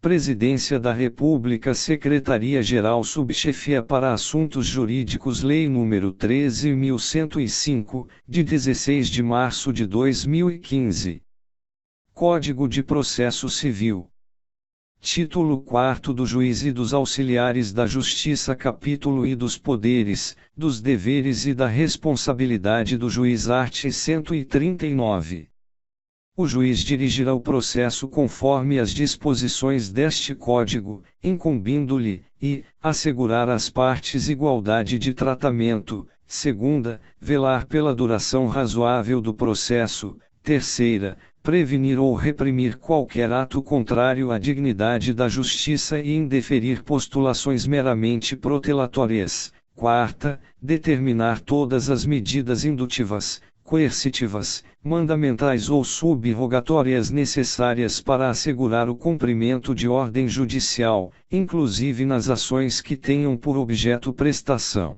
Presidência da República, Secretaria-Geral Subchefia para Assuntos Jurídicos, Lei nº 13.105, de 16 de março de 2015. Código de Processo Civil. Título 4 do Juiz e dos Auxiliares da Justiça. Capítulo I dos Poderes, dos Deveres e da Responsabilidade do Juiz. Art. 139. O juiz dirigirá o processo conforme as disposições deste Código, incumbindo-lhe, e, assegurar às partes igualdade de tratamento. Segunda, velar pela duração razoável do processo. Terceira, prevenir ou reprimir qualquer ato contrário à dignidade da justiça e indeferir postulações meramente protelatórias. Quarta, determinar todas as medidas indutivas, coercitivas, mandamentais ou sub-rogatórias necessárias para assegurar o cumprimento de ordem judicial, inclusive nas ações que tenham por objeto prestação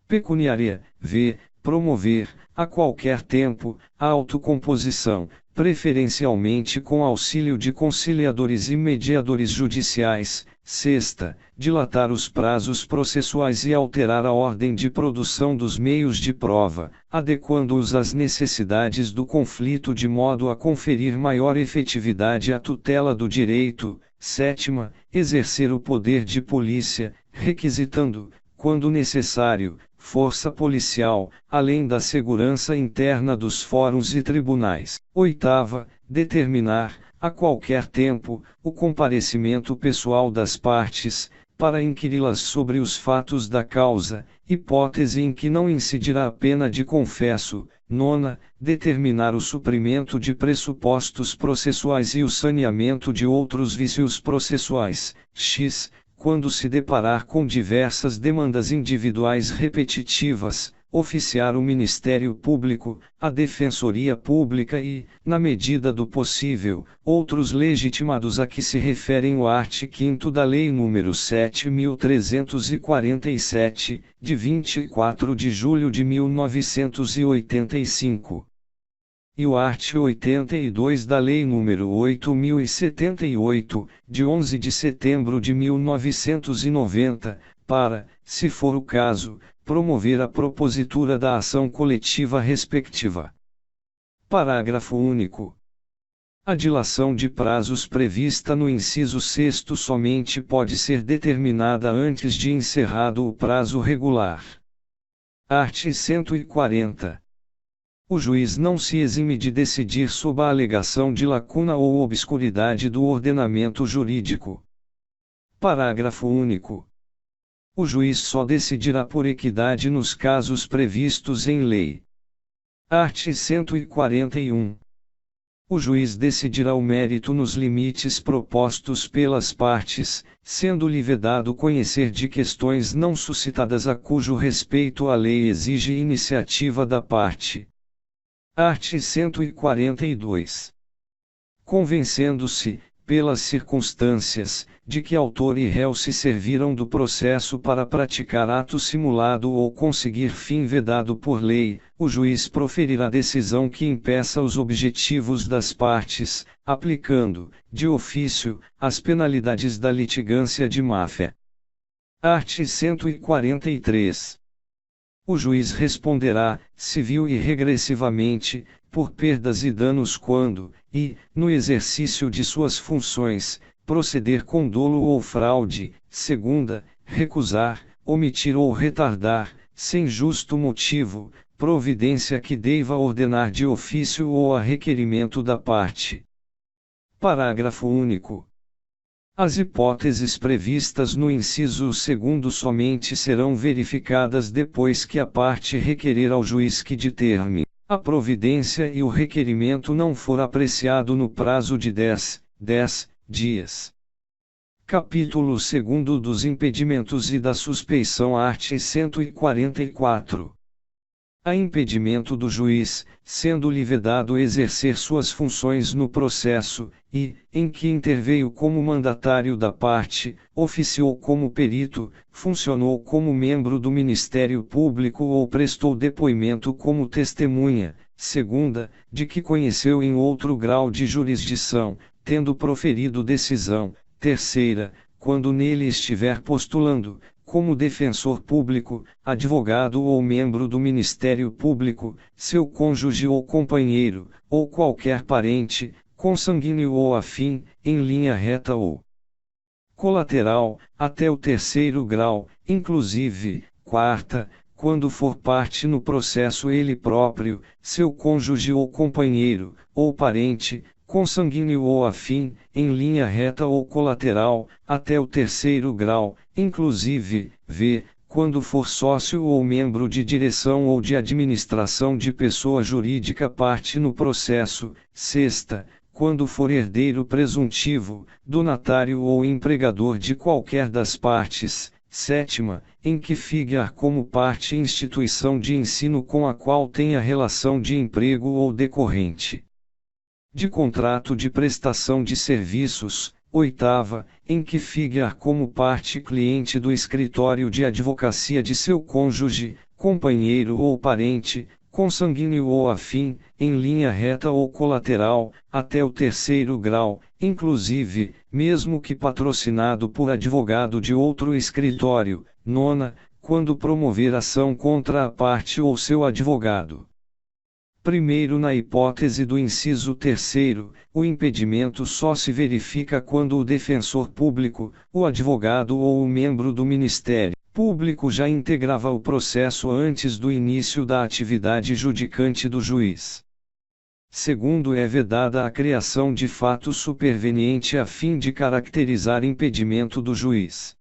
pecuniária. V. Promover, a qualquer tempo, a autocomposição, preferencialmente com auxílio de conciliadores e mediadores judiciais. Sexta, dilatar os prazos processuais e alterar a ordem de produção dos meios de prova, adequando-os às necessidades do conflito de modo a conferir maior efetividade à tutela do direito. Sétima, exercer o poder de polícia, requisitando, quando necessário, força policial, além da segurança interna dos fóruns e tribunais. Oitava, determinar, a qualquer tempo, o comparecimento pessoal das partes, para inquiri-las sobre os fatos da causa, hipótese em que não incidirá a pena de confesso. Nona, determinar o suprimento de pressupostos processuais e o saneamento de outros vícios processuais. X. Quando se deparar com diversas demandas individuais repetitivas, oficiar o Ministério Público, a Defensoria Pública e, na medida do possível, outros legitimados a que se referem o art. 5º da Lei nº 7.347, de 24 de julho de 1985. E o art. 82 da Lei nº 8.078, de 11 de setembro de 1990, para, se for o caso, promover a propositura da ação coletiva respectiva. Parágrafo único. A dilação de prazos prevista no inciso 6º somente pode ser determinada antes de encerrado o prazo regular. Art. 140. O juiz não se exime de decidir sob a alegação de lacuna ou obscuridade do ordenamento jurídico. Parágrafo único. O juiz só decidirá por equidade nos casos previstos em lei. Art. 141. O juiz decidirá o mérito nos limites propostos pelas partes, sendo-lhe vedado conhecer de questões não suscitadas a cujo respeito a lei exige iniciativa da parte. Art. 142. Convencendo-se, pelas circunstâncias, de que autor e réu se serviram do processo para praticar ato simulado ou conseguir fim vedado por lei, o juiz proferirá decisão que impeça os objetivos das partes, aplicando, de ofício, as penalidades da litigância de má-fé. Art. 143. O juiz responderá, civil e regressivamente, por perdas e danos quando, e, no exercício de suas funções, proceder com dolo ou fraude. Segunda, recusar, omitir ou retardar, sem justo motivo, providência que deva ordenar de ofício ou a requerimento da parte. Parágrafo único. As hipóteses previstas no inciso 2º somente serão verificadas depois que a parte requerer ao juiz que determine a providência e o requerimento não for apreciado no prazo de 10 dias. Capítulo 2º dos impedimentos e da suspeição. Art. 144. A impedimento do juiz, sendo-lhe vedado exercer suas funções no processo, e, em que interveio como mandatário da parte, oficiou como perito, funcionou como membro do Ministério Público ou prestou depoimento como testemunha. Segunda, de que conheceu em outro grau de jurisdição, tendo proferido decisão. terceira, quando nele estiver postulando, como defensor público, advogado ou membro do Ministério Público, seu cônjuge ou companheiro, ou qualquer parente, consanguíneo ou afim, em linha reta ou colateral, até o terceiro grau, inclusive, quarta, quando for parte no processo ele próprio, seu cônjuge ou companheiro, ou parente, consanguíneo ou afim, em linha reta ou colateral, até o terceiro grau, inclusive, v, quando for sócio ou membro de direção ou de administração de pessoa jurídica parte no processo, sexta, quando for herdeiro presuntivo, donatário ou empregador de qualquer das partes, sétima, em que figurar como parte instituição de ensino com a qual tenha relação de emprego ou decorrente de contrato de prestação de serviços, oitava, em que figurar como parte cliente do escritório de advocacia de seu cônjuge, companheiro ou parente, consanguíneo ou afim, em linha reta ou colateral, até o terceiro grau, inclusive, mesmo que patrocinado por advogado de outro escritório, nona, quando promover ação contra a parte ou seu advogado. Primeiro, na hipótese do inciso terceiro, o impedimento só se verifica quando o defensor público, o advogado ou o membro do Ministério Público já integrava o processo antes do início da atividade judicante do juiz. Segundo, é vedada a criação de fato superveniente a fim de caracterizar impedimento do juiz.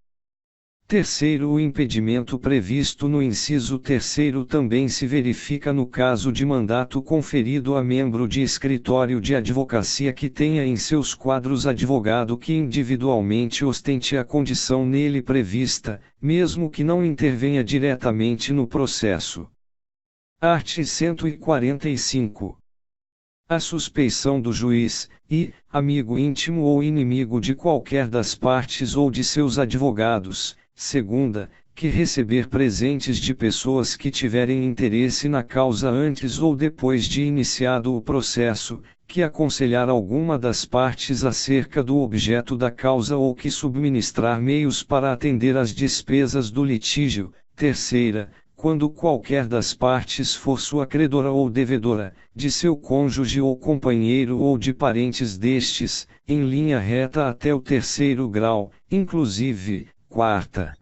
Terceiro, o impedimento previsto no inciso terceiro também se verifica no caso de mandato conferido a membro de escritório de advocacia que tenha em seus quadros advogado que individualmente ostente a condição nele prevista, mesmo que não intervenha diretamente no processo. Art. 145. A suspeição do juiz, e, amigo íntimo ou inimigo de qualquer das partes ou de seus advogados. Segunda, que receber presentes de pessoas que tiverem interesse na causa antes ou depois de iniciado o processo, que aconselhar alguma das partes acerca do objeto da causa ou que subministrar meios para atender às despesas do litígio. Terceira, quando qualquer das partes for sua credora ou devedora, de seu cônjuge ou companheiro ou de parentes destes, em linha reta até o terceiro grau, inclusive. Quarta,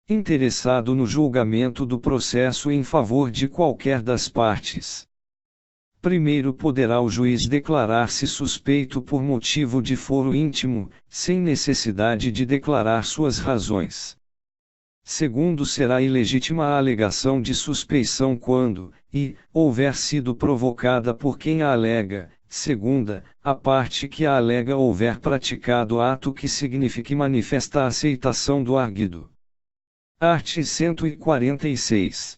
interessado no julgamento do processo em favor de qualquer das partes. Primeiro, poderá o juiz declarar-se suspeito por motivo de foro íntimo, sem necessidade de declarar suas razões. Segundo, será ilegítima a alegação de suspeição quando, e, houver sido provocada por quem a alega. Segunda, a parte que a alega houver praticado ato que signifique manifesta a aceitação do arguido. Art. 146.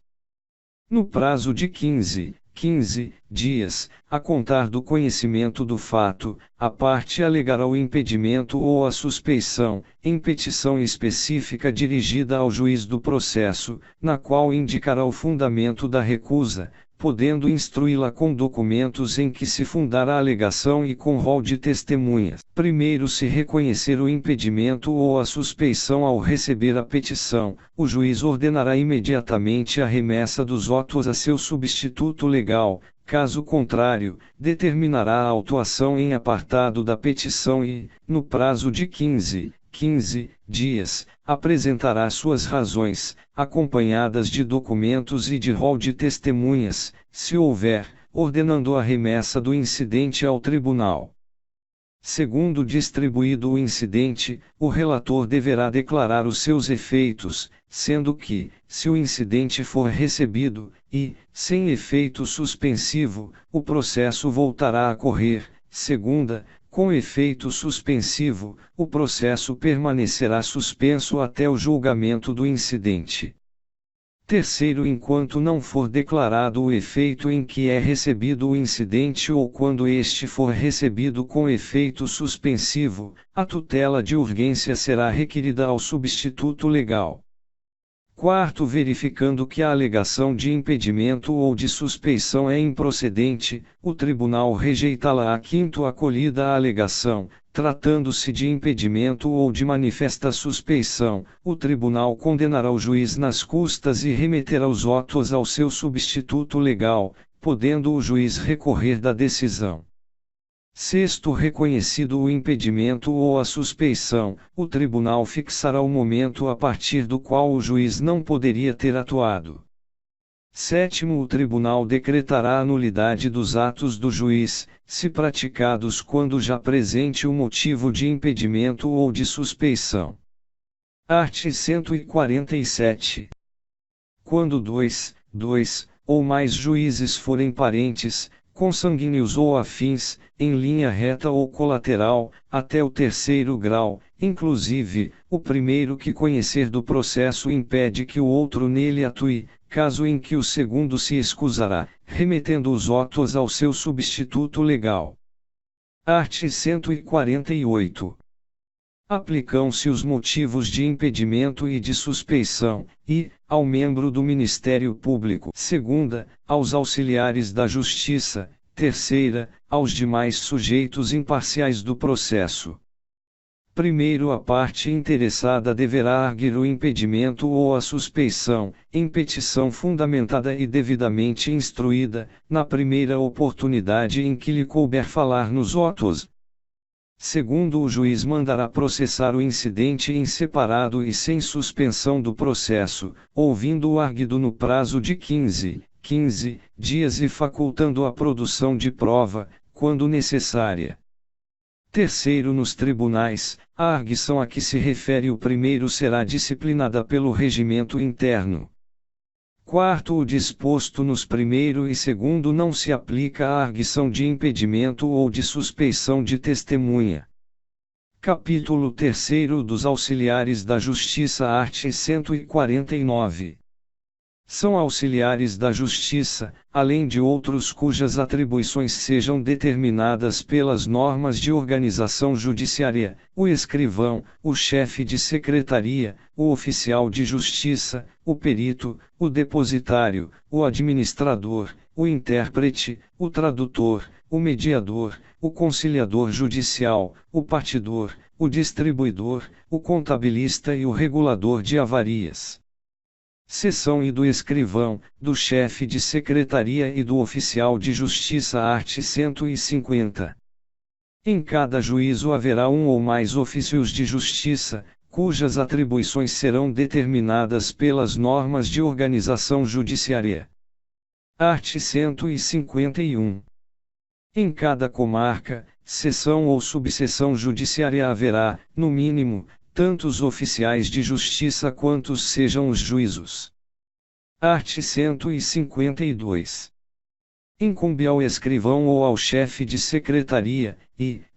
No prazo de 15 dias, a contar do conhecimento do fato, a parte alegará o impedimento ou a suspeição, em petição específica dirigida ao juiz do processo, na qual indicará o fundamento da recusa, podendo instruí-la com documentos em que se fundar a alegação e com rol de testemunhas. Primeiro, se reconhecer o impedimento ou a suspeição ao receber a petição, o juiz ordenará imediatamente a remessa dos autos a seu substituto legal. Caso contrário, determinará a autuação em apartado da petição e, no prazo de 15 dias, apresentará suas razões, acompanhadas de documentos e de rol de testemunhas, se houver, ordenando a remessa do incidente ao tribunal. Segundo, distribuído o incidente, o relator deverá declarar os seus efeitos, sendo que, se o incidente for recebido, e, sem efeito suspensivo, o processo voltará a correr. Segunda, com efeito suspensivo, o processo permanecerá suspenso até o julgamento do incidente. Terceiro, enquanto não for declarado o efeito em que é recebido o incidente ou quando este for recebido com efeito suspensivo, a tutela de urgência será requerida ao substituto legal. Quarto, verificando que a alegação de impedimento ou de suspeição é improcedente, o tribunal rejeitá-la. Quinto, acolhida a alegação, tratando-se de impedimento ou de manifesta suspeição, o tribunal condenará o juiz nas custas e remeterá os autos ao seu substituto legal, podendo o juiz recorrer da decisão. Sexto, reconhecido o impedimento ou a suspeição, o tribunal fixará o momento a partir do qual o juiz não poderia ter atuado. Sétimo, o tribunal decretará a nulidade dos atos do juiz, se praticados quando já presente o motivo de impedimento ou de suspeição. Art. 147. Quando dois ou mais juízes forem parentes, consanguíneos ou afins, em linha reta ou colateral, até o terceiro grau, inclusive, o primeiro que conhecer do processo impede que o outro nele atue, caso em que o segundo se escusará, remetendo os autos ao seu substituto legal. Art. 148. Aplicam-se os motivos de impedimento e de suspeição, e, ao membro do Ministério Público. Segunda, aos auxiliares da Justiça. Terceira, aos demais sujeitos imparciais do processo. Primeiro, a parte interessada deverá arguir o impedimento ou a suspeição, em petição fundamentada e devidamente instruída, na primeira oportunidade em que lhe couber falar nos autos. Segundo, o juiz mandará processar o incidente em separado e sem suspensão do processo, ouvindo o arguido no prazo de 15 dias e facultando a produção de prova, quando necessária. Terceiro, nos tribunais, a arguição a que se refere o primeiro será disciplinada pelo regimento interno. Quarto, o disposto nos primeiro e segundo não se aplica à arguição de impedimento ou de suspeição de testemunha. Capítulo 3 dos Auxiliares da Justiça. Art. 149. São auxiliares da Justiça, além de outros cujas atribuições sejam determinadas pelas normas de organização judiciária, o escrivão, o chefe de secretaria, o oficial de justiça, o perito, o depositário, o administrador, o intérprete, o tradutor, o mediador, o conciliador judicial, o partidor, o distribuidor, o contabilista e o regulador de avarias. Seção e do escrivão, do chefe de secretaria e do oficial de justiça. Art. 150. Em cada juízo haverá um ou mais ofícios de justiça, cujas atribuições serão determinadas pelas normas de organização judiciária. Art. 151. Em cada comarca, seção ou subseção judiciária haverá, no mínimo, tantos oficiais de justiça quantos sejam os juízos. Art. 152. Incumbe ao escrivão ou ao chefe de secretaria,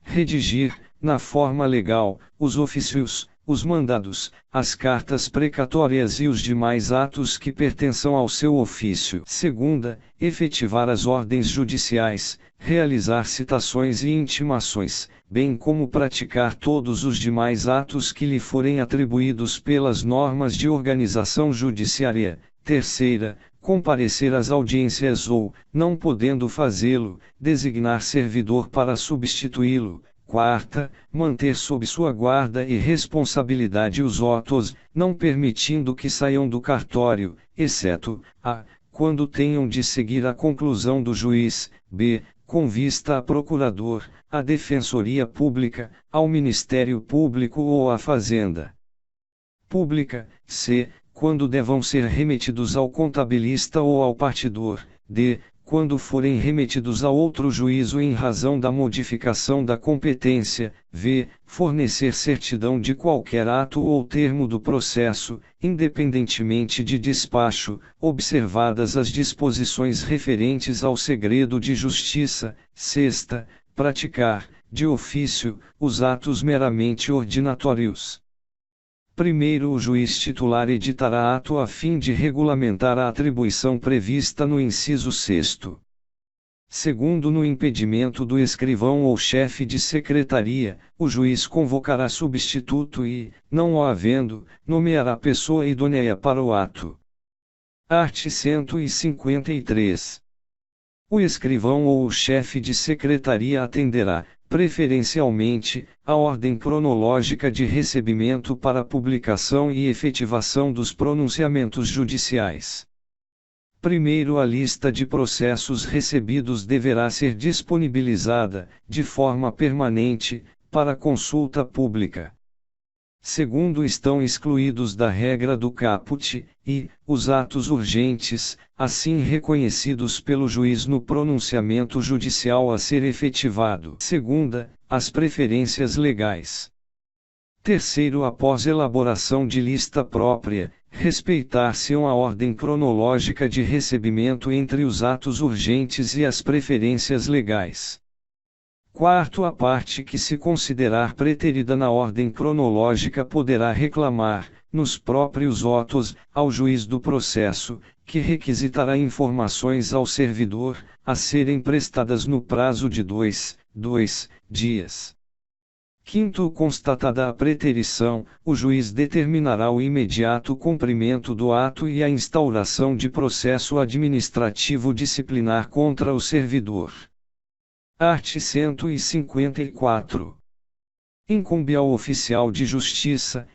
redigir, na forma legal, os ofícios, os mandados, as cartas precatórias e os demais atos que pertençam ao seu ofício. Segunda, efetivar as ordens judiciais, realizar citações e intimações, bem como praticar todos os demais atos que lhe forem atribuídos pelas normas de organização judiciária. Terceira, comparecer às audiências ou, não podendo fazê-lo, designar servidor para substituí-lo. Quarta, manter sob sua guarda e responsabilidade os autos, não permitindo que saiam do cartório, exceto, a, quando tenham de seguir a conclusão do juiz, b, com vista a procurador, à defensoria pública, ao Ministério Público ou à Fazenda Pública, c, quando devam ser remetidos ao contabilista ou ao partidor, d, quando forem remetidos a outro juízo em razão da modificação da competência, v, fornecer certidão de qualquer ato ou termo do processo, independentemente de despacho, observadas as disposições referentes ao segredo de justiça. Sexta, praticar, de ofício, os atos meramente ordinatórios. Primeiro, o juiz titular editará ato a fim de regulamentar a atribuição prevista no inciso 6º. Segundo, no impedimento do escrivão ou chefe de secretaria, o juiz convocará substituto e, não o havendo, nomeará pessoa idônea para o ato. Art. 153. O escrivão ou o chefe de secretaria atenderá, preferencialmente, a ordem cronológica de recebimento para publicação e efetivação dos pronunciamentos judiciais. Primeiro, a lista de processos recebidos deverá ser disponibilizada, de forma permanente, para consulta pública. Segundo, estão excluídos da regra do caput, e, os atos urgentes, assim reconhecidos pelo juiz no pronunciamento judicial a ser efetivado. Segunda, as preferências legais. Terceiro, após elaboração de lista própria, respeitar-se-ão a ordem cronológica de recebimento entre os atos urgentes e as preferências legais. Quarto, a parte que se considerar preterida na ordem cronológica poderá reclamar, nos próprios autos, ao juiz do processo, que requisitará informações ao servidor, a serem prestadas no prazo de 2 dias. Quinto, constatada a preterição, o juiz determinará o imediato cumprimento do ato e a instauração de processo administrativo disciplinar contra o servidor. Art. 154. Incumbe ao oficial de justiça,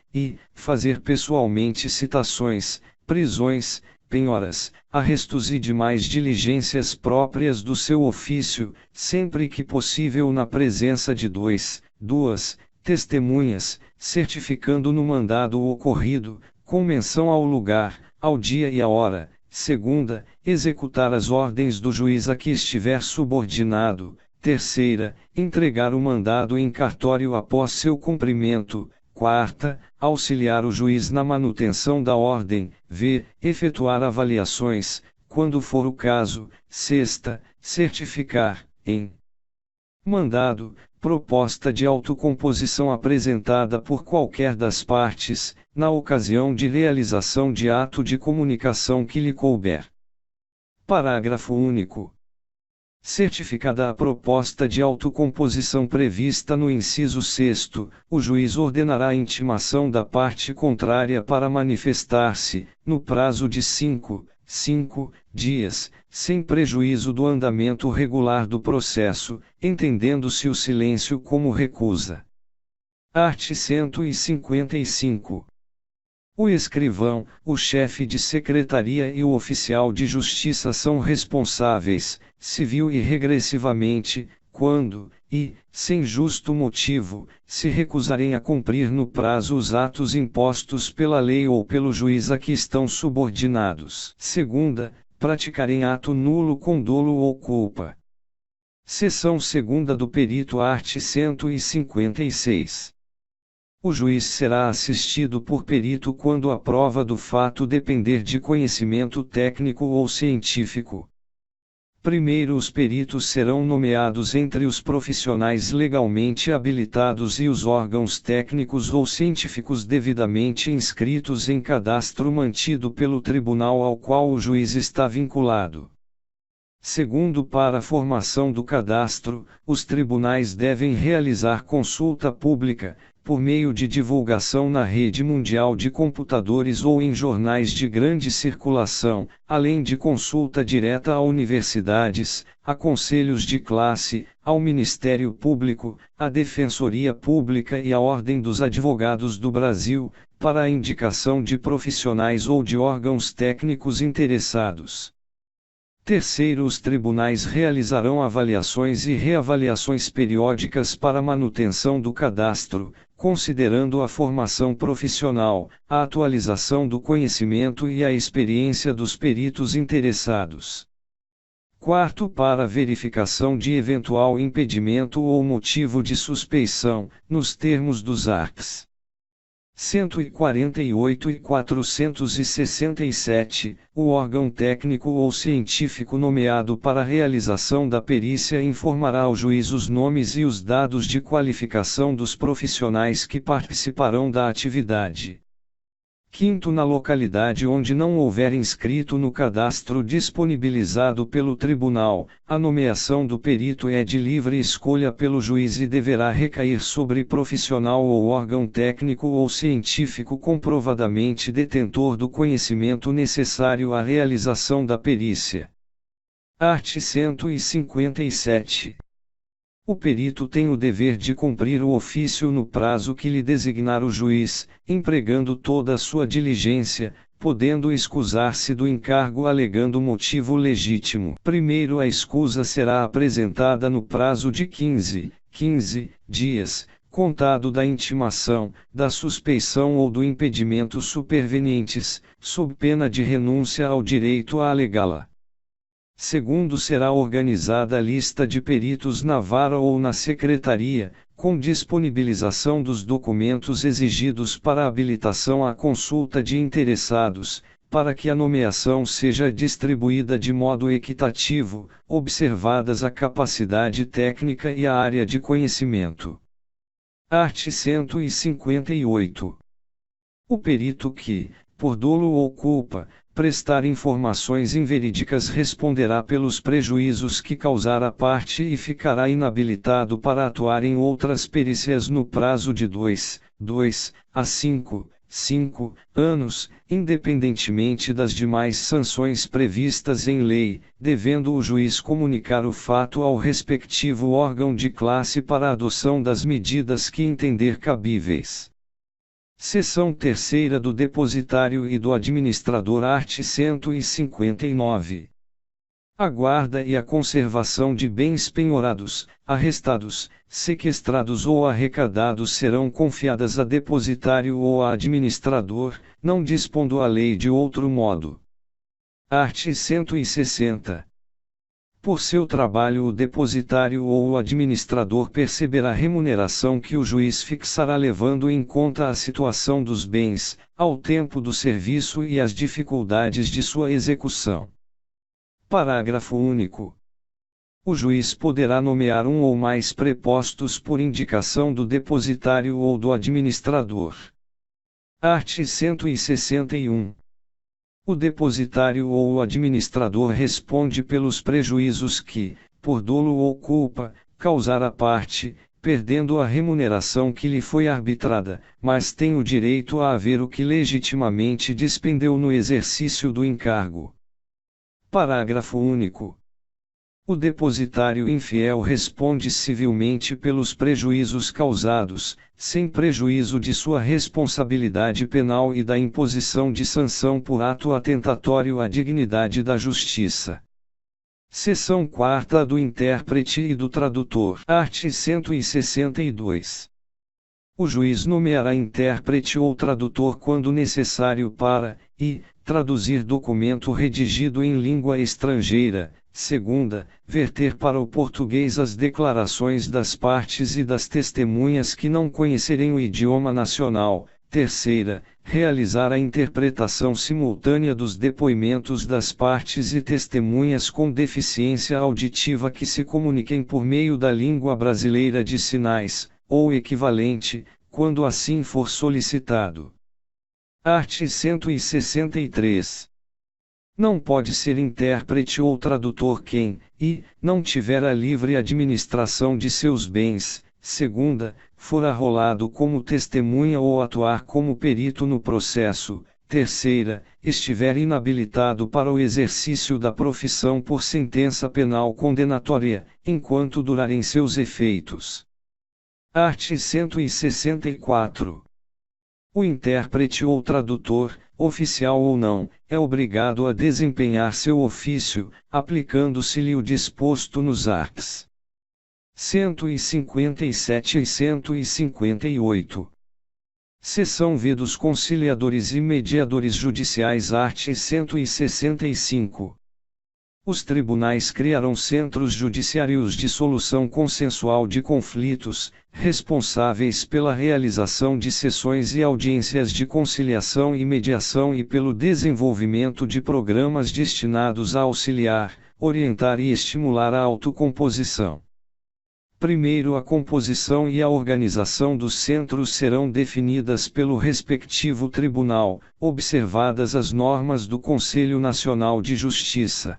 fazer pessoalmente citações, prisões, penhoras, arrestos e demais diligências próprias do seu ofício, sempre que possível na presença de duas testemunhas, certificando no mandado o ocorrido, com menção ao lugar, ao dia e à hora. Segunda, executar as ordens do juiz a que estiver subordinado. Terceira, entregar o mandado em cartório após seu cumprimento. Quarta, auxiliar o juiz na manutenção da ordem. Efetuar avaliações, quando for o caso. Sexta, certificar, em mandado, proposta de autocomposição apresentada por qualquer das partes, na ocasião de realização de ato de comunicação que lhe couber. Parágrafo único. Certificada a proposta de autocomposição prevista no inciso 6º, o juiz ordenará a intimação da parte contrária para manifestar-se, no prazo de 5 dias, sem prejuízo do andamento regular do processo, entendendo-se o silêncio como recusa. Art. 155. O escrivão, o chefe de secretaria e o oficial de justiça são responsáveis, civil e regressivamente, quando, sem justo motivo, se recusarem a cumprir no prazo os atos impostos pela lei ou pelo juiz a que estão subordinados. Segunda, praticarem ato nulo com dolo ou culpa. Seção 2ª do perito art. 156. O juiz será assistido por perito quando a prova do fato depender de conhecimento técnico ou científico. Primeiro, os peritos serão nomeados entre os profissionais legalmente habilitados e os órgãos técnicos ou científicos devidamente inscritos em cadastro mantido pelo tribunal ao qual o juiz está vinculado. Segundo, para a formação do cadastro, os tribunais devem realizar consulta pública, por meio de divulgação na rede mundial de computadores ou em jornais de grande circulação, além de consulta direta a universidades, a conselhos de classe, ao Ministério Público, à Defensoria Pública e à Ordem dos Advogados do Brasil, para a indicação de profissionais ou de órgãos técnicos interessados. Terceiro, os tribunais realizarão avaliações e reavaliações periódicas para a manutenção do cadastro, considerando a formação profissional, a atualização do conhecimento e a experiência dos peritos interessados. Quarto, para verificação de eventual impedimento ou motivo de suspeição, nos termos dos arts. 148 e 467, o órgão técnico ou científico nomeado para a realização da perícia informará ao juiz os nomes e os dados de qualificação dos profissionais que participarão da atividade. Quinto, na localidade onde não houver inscrito no cadastro disponibilizado pelo tribunal, a nomeação do perito é de livre escolha pelo juiz e deverá recair sobre profissional ou órgão técnico ou científico comprovadamente detentor do conhecimento necessário à realização da perícia. Art. 157. O perito tem o dever de cumprir o ofício no prazo que lhe designar o juiz, empregando toda a sua diligência, podendo escusar-se do encargo alegando motivo legítimo. Primeiro, a escusa será apresentada no prazo de 15 dias, contado da intimação, da suspeição ou do impedimento supervenientes, sob pena de renúncia ao direito a alegá-la. Segundo, será organizada a lista de peritos na vara ou na secretaria, com disponibilização dos documentos exigidos para a habilitação à consulta de interessados, para que a nomeação seja distribuída de modo equitativo, observadas a capacidade técnica e a área de conhecimento. Art. 158. O perito que, por dolo ou culpa, prestar informações inverídicas responderá pelos prejuízos que causar à parte e ficará inabilitado para atuar em outras perícias no prazo de 2 a 5 anos, independentemente das demais sanções previstas em lei, devendo o juiz comunicar o fato ao respectivo órgão de classe para a adoção das medidas que entender cabíveis. Seção 3ª do Depositário e do Administrador. Art. 159. A guarda e a conservação de bens penhorados, arrestados, sequestrados ou arrecadados serão confiadas a depositário ou a administrador, não dispondo a lei de outro modo. Art. 160. Por seu trabalho o depositário ou o administrador perceberá a remuneração que o juiz fixará levando em conta a situação dos bens, ao tempo do serviço e as dificuldades de sua execução. Parágrafo único. O juiz poderá nomear um ou mais prepostos por indicação do depositário ou do administrador. Art. 161. O depositário ou o administrador responde pelos prejuízos que, por dolo ou culpa, causar à parte, perdendo a remuneração que lhe foi arbitrada, mas tem o direito a haver o que legitimamente despendeu no exercício do encargo. Parágrafo único. O depositário infiel responde civilmente pelos prejuízos causados, sem prejuízo de sua responsabilidade penal e da imposição de sanção por ato atentatório à dignidade da justiça. Seção 4ª do intérprete e do tradutor. Art. 162. O juiz nomeará intérprete ou tradutor quando necessário para, traduzir documento redigido em língua estrangeira. Segunda, verter para o português as declarações das partes e das testemunhas que não conhecerem o idioma nacional. Terceira, realizar a interpretação simultânea dos depoimentos das partes e testemunhas com deficiência auditiva que se comuniquem por meio da língua brasileira de sinais, ou equivalente, quando assim for solicitado. Art. 163. Não pode ser intérprete ou tradutor quem, não tiver a livre administração de seus bens. Segunda, for arrolado como testemunha ou atuar como perito no processo. Terceira, estiver inabilitado para o exercício da profissão por sentença penal condenatória, enquanto durarem seus efeitos. Art. 164. O intérprete ou tradutor, oficial ou não, é obrigado a desempenhar seu ofício, aplicando-se-lhe o disposto nos arts. 157 e 158. Seção V dos conciliadores e mediadores judiciais. Art. 165. Os tribunais criarão centros judiciários de solução consensual de conflitos, responsáveis pela realização de sessões e audiências de conciliação e mediação e pelo desenvolvimento de programas destinados a auxiliar, orientar e estimular a autocomposição. Primeiro, a composição e a organização dos centros serão definidas pelo respectivo tribunal, observadas as normas do Conselho Nacional de Justiça.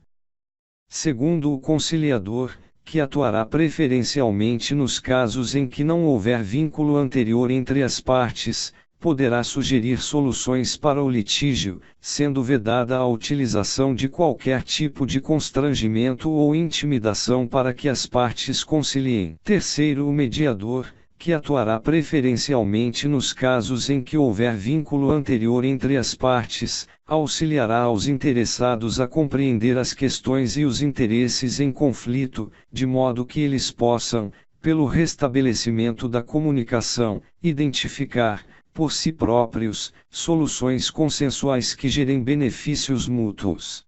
Segundo, o conciliador, que atuará preferencialmente nos casos em que não houver vínculo anterior entre as partes, poderá sugerir soluções para o litígio, sendo vedada a utilização de qualquer tipo de constrangimento ou intimidação para que as partes conciliem. Terceiro, o mediador, que atuará preferencialmente nos casos em que houver vínculo anterior entre as partes, auxiliará aos interessados a compreender as questões e os interesses em conflito, de modo que eles possam, pelo restabelecimento da comunicação, identificar, por si próprios, soluções consensuais que gerem benefícios mútuos.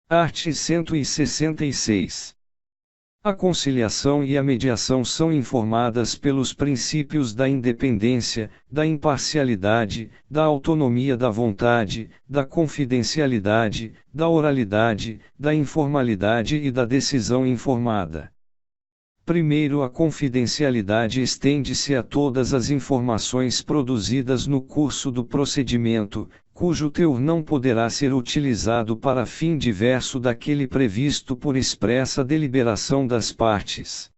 Art. 166. A conciliação e a mediação são informadas pelos princípios da independência, da imparcialidade, da autonomia da vontade, da confidencialidade, da oralidade, da informalidade e da decisão informada. Primeiro, a confidencialidade estende-se a todas as informações produzidas no curso do procedimento, cujo teor não poderá ser utilizado para fim diverso daquele previsto por expressa deliberação das partes.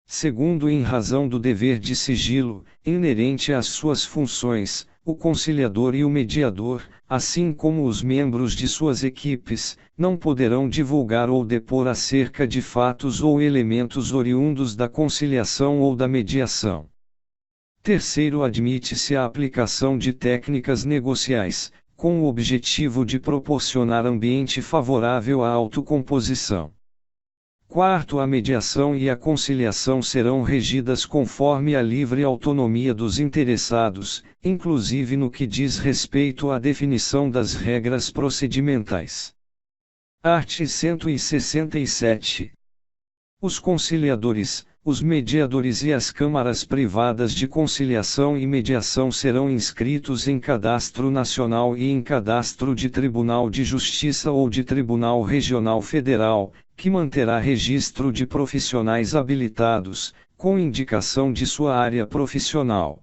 Segundo, em razão do dever de sigilo, inerente às suas funções, o conciliador e o mediador, assim como os membros de suas equipes, não poderão divulgar ou depor acerca de fatos ou elementos oriundos da conciliação ou da mediação. Terceiro, admite-se a aplicação de técnicas negociais, com o objetivo de proporcionar ambiente favorável à autocomposição. Quarto, a mediação e a conciliação serão regidas conforme a livre autonomia dos interessados, inclusive no que diz respeito à definição das regras procedimentais. Art. 167. Os conciliadores, os mediadores e as câmaras privadas de conciliação e mediação serão inscritos em cadastro nacional e em cadastro de Tribunal de Justiça ou de Tribunal Regional Federal, que manterá registro de profissionais habilitados, com indicação de sua área profissional.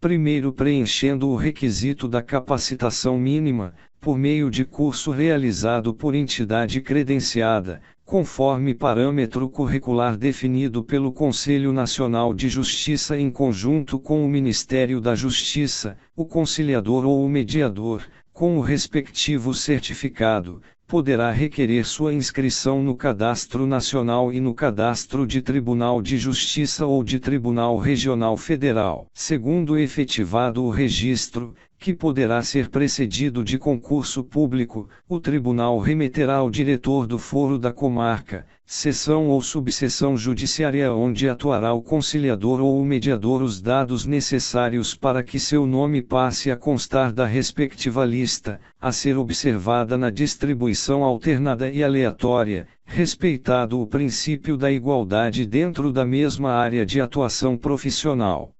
Primeiro, preenchendo o requisito da capacitação mínima, por meio de curso realizado por entidade credenciada, conforme parâmetro curricular definido pelo Conselho Nacional de Justiça em conjunto com o Ministério da Justiça, o conciliador ou o mediador, com o respectivo certificado, poderá requerer sua inscrição no Cadastro Nacional e no Cadastro de Tribunal de Justiça ou de Tribunal Regional Federal. Segundo efetivado o registro, que poderá ser precedido de concurso público, o tribunal remeterá ao diretor do foro da comarca, seção ou subseção judiciária onde atuará o conciliador ou o mediador os dados necessários para que seu nome passe a constar da respectiva lista, a ser observada na distribuição alternada e aleatória, respeitado o princípio da igualdade dentro da mesma área de atuação profissional.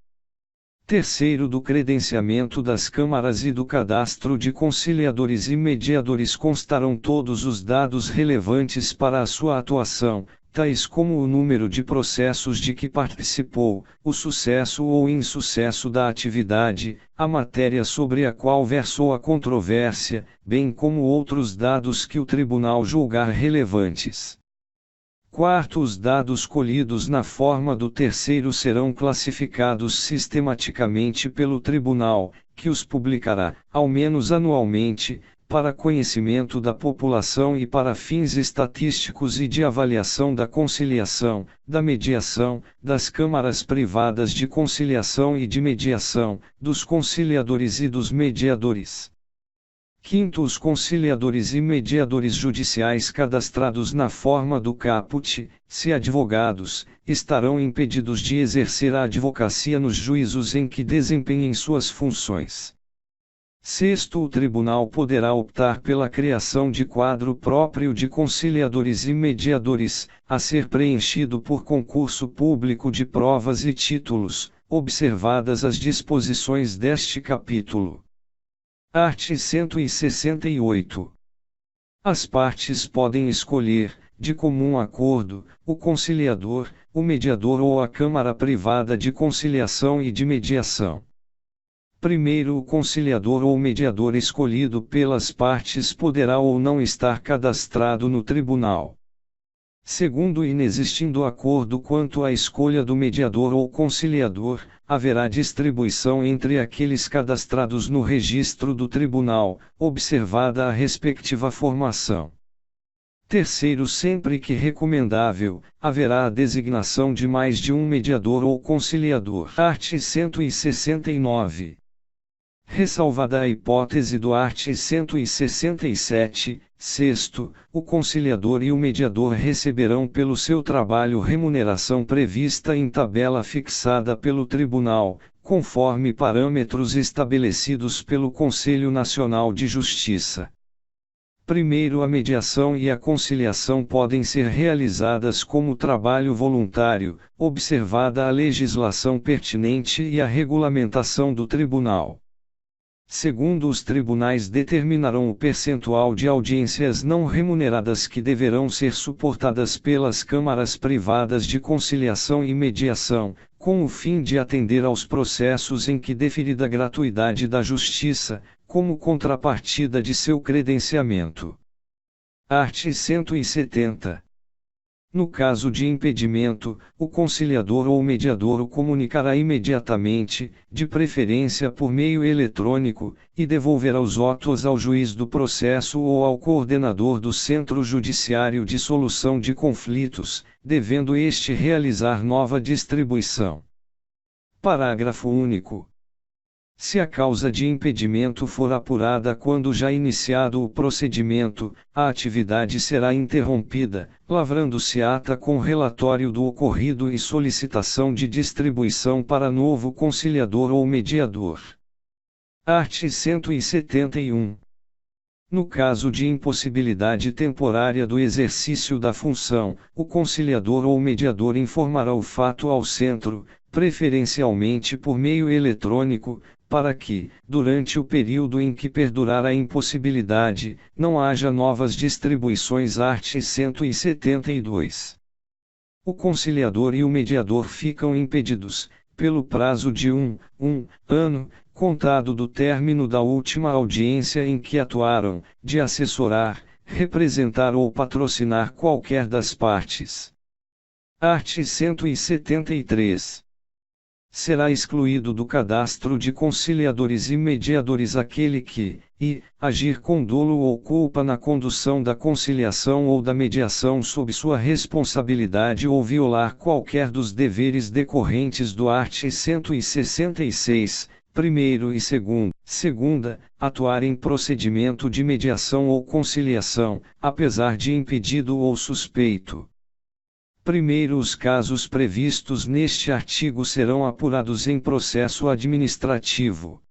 Terceiro, do credenciamento das câmaras e do cadastro de conciliadores e mediadores constarão todos os dados relevantes para a sua atuação, tais como o número de processos de que participou, o sucesso ou insucesso da atividade, a matéria sobre a qual versou a controvérsia, bem como outros dados que o tribunal julgar relevantes. Quarto, os dados colhidos na forma do terceiro serão classificados sistematicamente pelo tribunal, que os publicará, ao menos anualmente, para conhecimento da população e para fins estatísticos e de avaliação da conciliação, da mediação, das câmaras privadas de conciliação e de mediação, dos conciliadores e dos mediadores. Quinto, os conciliadores e mediadores judiciais cadastrados na forma do caput, se advogados, estarão impedidos de exercer a advocacia nos juízos em que desempenhem suas funções. Sexto, o tribunal poderá optar pela criação de quadro próprio de conciliadores e mediadores, a ser preenchido por concurso público de provas e títulos, observadas as disposições deste capítulo. Art. 168. As partes podem escolher, de comum acordo, o conciliador, o mediador ou a Câmara Privada de Conciliação e de Mediação. Primeiro, o conciliador ou mediador escolhido pelas partes poderá ou não estar cadastrado no tribunal. Segundo, inexistindo acordo quanto à escolha do mediador ou conciliador, haverá distribuição entre aqueles cadastrados no registro do tribunal, observada a respectiva formação. Terceiro, sempre que recomendável, haverá a designação de mais de um mediador ou conciliador. Art. 169. Ressalvada a hipótese do art. 167, sexto, o conciliador e o mediador receberão pelo seu trabalho remuneração prevista em tabela fixada pelo tribunal, conforme parâmetros estabelecidos pelo Conselho Nacional de Justiça. Primeiro, a mediação e a conciliação podem ser realizadas como trabalho voluntário, observada a legislação pertinente e a regulamentação do tribunal. Segundo, os tribunais determinarão o percentual de audiências não remuneradas que deverão ser suportadas pelas câmaras privadas de conciliação e mediação, com o fim de atender aos processos em que deferida a gratuidade da justiça, como contrapartida de seu credenciamento. Art. 170. No caso de impedimento, o conciliador ou mediador o comunicará imediatamente, de preferência por meio eletrônico, e devolverá os autos ao juiz do processo ou ao coordenador do Centro Judiciário de Solução de Conflitos, devendo este realizar nova distribuição. Parágrafo único. Se a causa de impedimento for apurada quando já iniciado o procedimento, a atividade será interrompida, lavrando-se ata com relatório do ocorrido e solicitação de distribuição para novo conciliador ou mediador. Art. 171. No caso de impossibilidade temporária do exercício da função, o conciliador ou mediador informará o fato ao centro, preferencialmente por meio eletrônico, para que, durante o período em que perdurar a impossibilidade, não haja novas distribuições. Art. 172. O conciliador e o mediador ficam impedidos, pelo prazo de um ano, contado do término da última audiência em que atuaram, de assessorar, representar ou patrocinar qualquer das partes. Art. 173. Será excluído do cadastro de conciliadores e mediadores aquele que, agir com dolo ou culpa na condução da conciliação ou da mediação sob sua responsabilidade ou violar qualquer dos deveres decorrentes do art. 166, primeiro e segundo. Segunda, atuar em procedimento de mediação ou conciliação, apesar de impedido ou suspeito. Primeiro, os casos previstos neste artigo serão apurados em processo administrativo.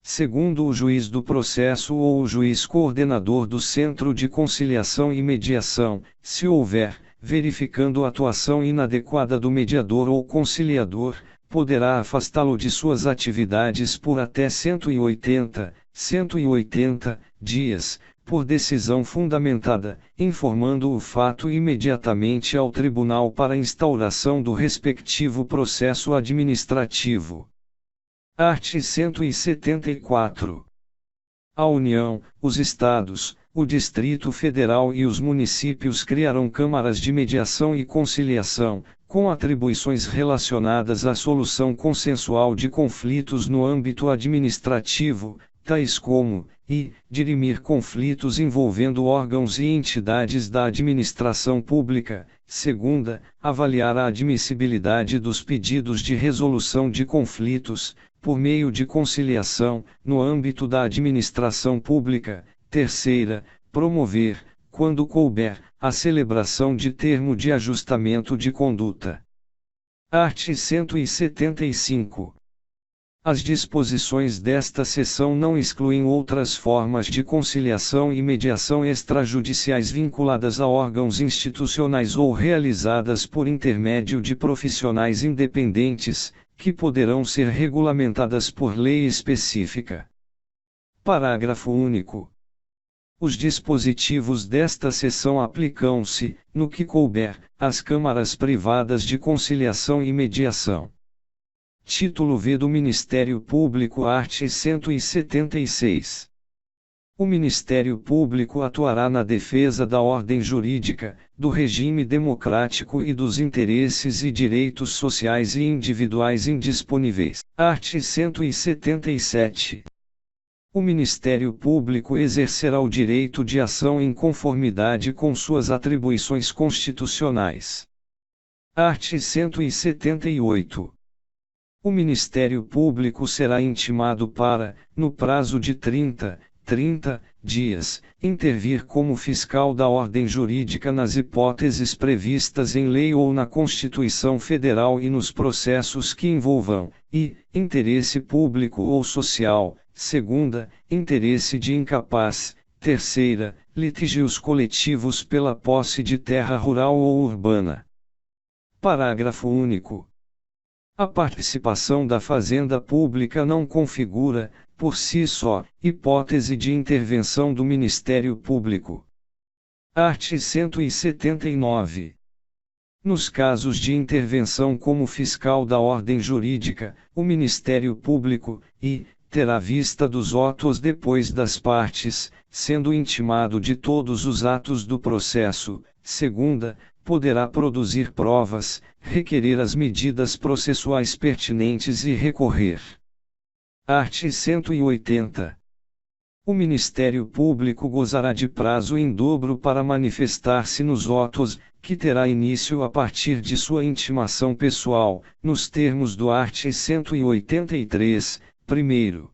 Segundo, o juiz do processo ou o juiz coordenador do Centro de Conciliação e Mediação, se houver, verificando a atuação inadequada do mediador ou conciliador, poderá afastá-lo de suas atividades por até 180 dias, por decisão fundamentada, informando o fato imediatamente ao tribunal para instauração do respectivo processo administrativo. Art. 174. A União, os Estados, o Distrito Federal e os municípios criarão câmaras de mediação e conciliação, com atribuições relacionadas à solução consensual de conflitos no âmbito administrativo, tais como, dirimir conflitos envolvendo órgãos e entidades da administração pública. Segunda, avaliar a admissibilidade dos pedidos de resolução de conflitos, por meio de conciliação, no âmbito da administração pública. Terceira, promover, quando couber, a celebração de termo de ajustamento de conduta. Art. 175. As disposições desta seção não excluem outras formas de conciliação e mediação extrajudiciais vinculadas a órgãos institucionais ou realizadas por intermédio de profissionais independentes, que poderão ser regulamentadas por lei específica. Parágrafo único. Os dispositivos desta seção aplicam-se, no que couber, às câmaras privadas de conciliação e mediação. Título V do Ministério Público, art. 176. O Ministério Público atuará na defesa da ordem jurídica, do regime democrático e dos interesses e direitos sociais e individuais indisponíveis. Art. 177. O Ministério Público exercerá o direito de ação em conformidade com suas atribuições constitucionais. Art. 178. O Ministério Público será intimado para, no prazo de 30 dias, intervir como fiscal da ordem jurídica nas hipóteses previstas em lei ou na Constituição Federal e nos processos que envolvam, interesse público ou social, segunda, interesse de incapaz, terceira, litígios coletivos pela posse de terra rural ou urbana. Parágrafo único. A participação da fazenda pública não configura, por si só, hipótese de intervenção do Ministério Público. Art. 179. Nos casos de intervenção como fiscal da ordem jurídica, o Ministério Público, terá vista dos autos depois das partes, sendo intimado de todos os atos do processo. Segunda, poderá produzir provas, requerer as medidas processuais pertinentes e recorrer. Art. 180. O Ministério Público gozará de prazo em dobro para manifestar-se nos autos, que terá início a partir de sua intimação pessoal, nos termos do art. 183, primeiro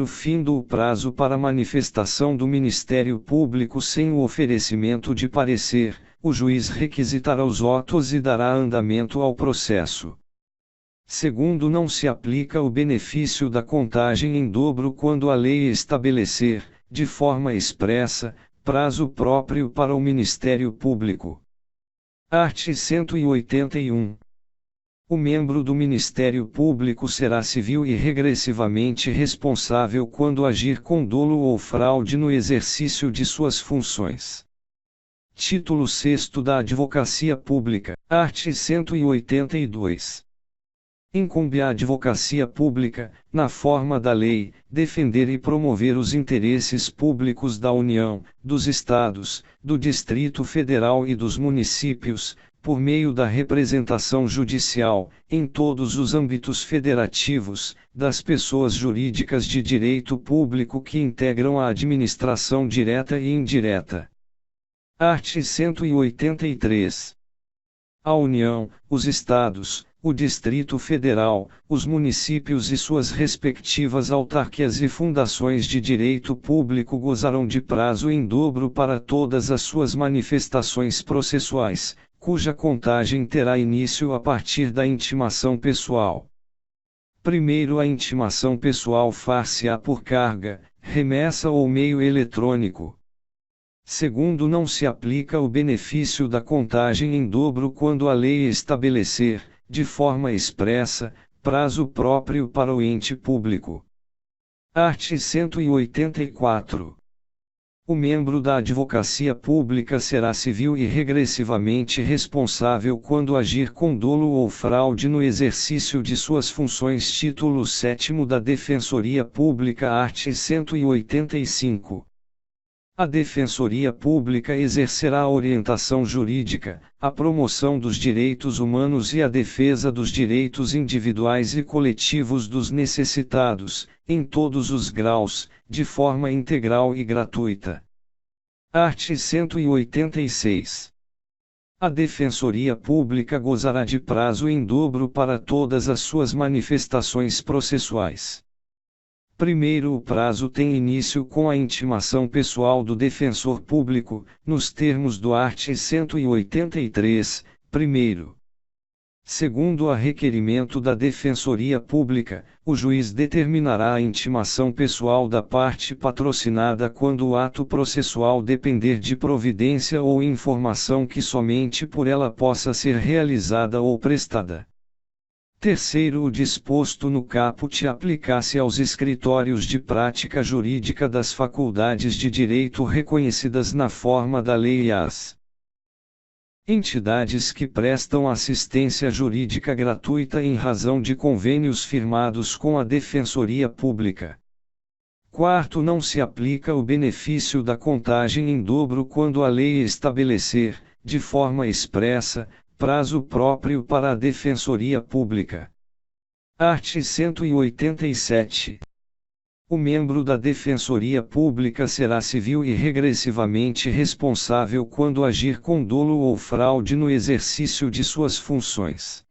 findo o prazo para manifestação do Ministério Público sem o oferecimento de parecer, o juiz requisitará os autos e dará andamento ao processo. Segundo, não se aplica o benefício da contagem em dobro quando a lei estabelecer, de forma expressa, prazo próprio para o Ministério Público. Art. 181. O membro do Ministério Público será civil e regressivamente responsável quando agir com dolo ou fraude no exercício de suas funções. Título VI da Advocacia Pública. Art. 182. Incumbe à Advocacia Pública, na forma da lei, defender e promover os interesses públicos da União, dos Estados, do Distrito Federal e dos municípios, por meio da representação judicial, em todos os âmbitos federativos, das pessoas jurídicas de direito público que integram a administração direta e indireta. Art. 183. A União, os Estados, o Distrito Federal, os municípios e suas respectivas autarquias e fundações de direito público gozarão de prazo em dobro para todas as suas manifestações processuais, cuja contagem terá início a partir da intimação pessoal. Primeiro, a intimação pessoal far-se-á por carga, remessa ou meio eletrônico. Segundo, não se aplica o benefício da contagem em dobro quando a lei estabelecer, de forma expressa, prazo próprio para o ente público. Art. 184. O membro da Advocacia Pública será civil e regressivamente responsável quando agir com dolo ou fraude no exercício de suas funções. Título VII da Defensoria Pública. Art. 185. A Defensoria Pública exercerá a orientação jurídica, a promoção dos direitos humanos e a defesa dos direitos individuais e coletivos dos necessitados, em todos os graus, de forma integral e gratuita. Art. 186. A Defensoria Pública gozará de prazo em dobro para todas as suas manifestações processuais. Primeiro, o prazo tem início com a intimação pessoal do defensor público, nos termos do art. 183, primeiro. Segundo, a requerimento da Defensoria Pública, o juiz determinará a intimação pessoal da parte patrocinada quando o ato processual depender de providência ou informação que somente por ela possa ser realizada ou prestada. Terceiro, o disposto no caput aplicar-se aos escritórios de prática jurídica das faculdades de direito reconhecidas na forma da lei e às entidades que prestam assistência jurídica gratuita em razão de convênios firmados com a Defensoria Pública. Quarto, não se aplica o benefício da contagem em dobro quando a lei estabelecer, de forma expressa, prazo próprio para a Defensoria Pública. Art. 187. O membro da Defensoria Pública será civil e regressivamente responsável quando agir com dolo ou fraude no exercício de suas funções.